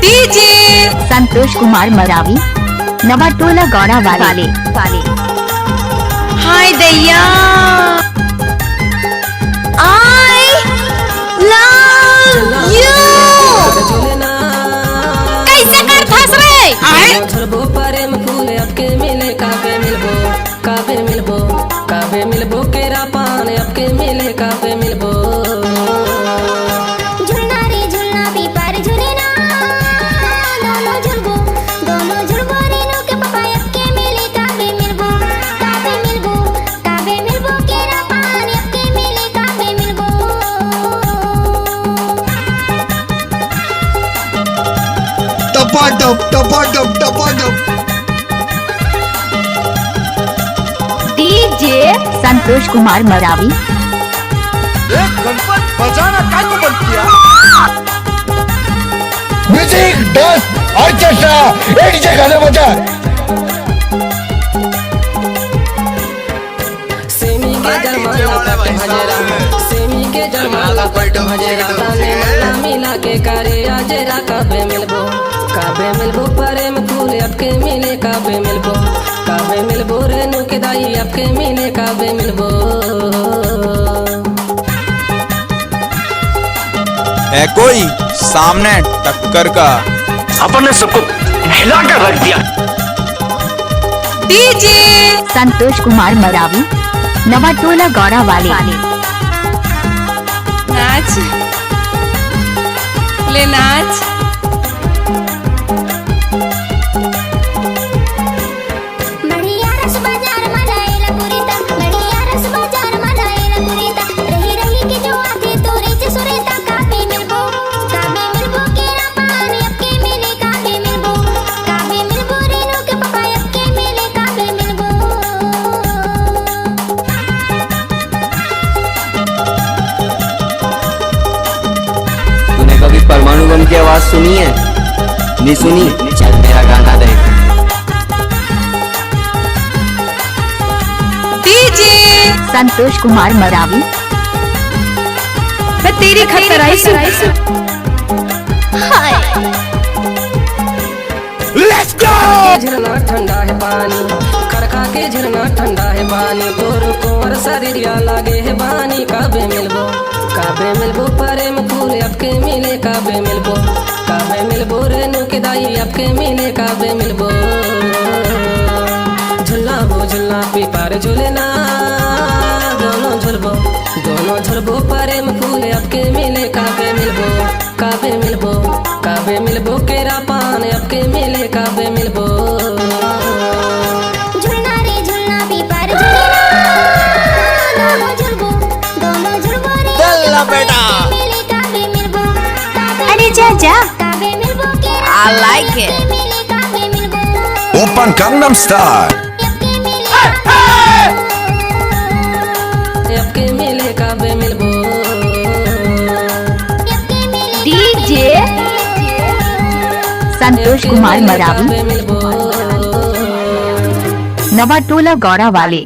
DJ Santosh Kumar Maravi, Nawatola Gowda वाले। हाय दैया, I love you. कैसे कर फंस रहे? काबे मिलबो केरा पान आपके मिले काबे मिलबो। झुलना रे झुलना पीपर झुलना, दोनों झुलबो रेनू के पापा आपके मिले काबे मिलबो केरा पान आपके मिले काबे मिलबो। टपाटप डीजे संतोष कुमार मरावी। गणपत बजाना काय को बंद किया? म्यूजिक डांस ऑर्केस्ट्रा एक जगह गाना बजा। सेमी के जरमाला पट हजरा, सेमी के जरमाला पट हजरा, ताने मला मिला के करे आजरा काबे मिलबो प्रेम फूल आपके मिले काबे मिलबो रेनू के दाई आपके मिले काबे मिलबो। है कोई सामने टक्कर का? अपन ने सबको हिला कर रख दिया। डीजे संतोष कुमार मरावी, नवाटोला गौड़ा वाले। नाच ले नाच। बढ़िया रस बाजार मनाएला पुरीता, बढ़िया रस बाजार मनाएला पुरीता, रही रही के जो आते तोरे से सुरेता काबे मिलबो केरा पान आपके मिले काबे मिलबो रेनू के पापा आपके मिले काबे मिलबो। तूने कभी परमाणु बम की आवाज सुनी है? नहीं सुनी? चल मेरा गाना देख। डीजे संतोष कुमार मरावी। मैं तेरी खतर आई सु। हाय लेट्स गो। झरना ठंडा है पानी, खरखा के झरना ठंडा है पानी, गोर कोमर शरीरिया लागे है बानी काबे मिलबो प्रेम फूल आपके मिले काबे मिलबो रेनू के दाई आपके मिले काबे मिलबो। झुलना पीपर झुलना, दोनों झुलबो प्रेम फूल आपके मिले काबे मिलबो केरा पान आपके मिले काबे मिलबो। झुलना रे झुलना पीपर झुलना, दोनों झुलबो रे बेटा मिले काबे मिलबो। अरे जा काबे मिलबो केरा I like it। मिले काबे मिलबो। Open gangnam style। आपके मिले काबे मिलबो। डीजे संतोष कुमार मरावी, काबे मिलबो। नवाटोला गौड़ा वाले।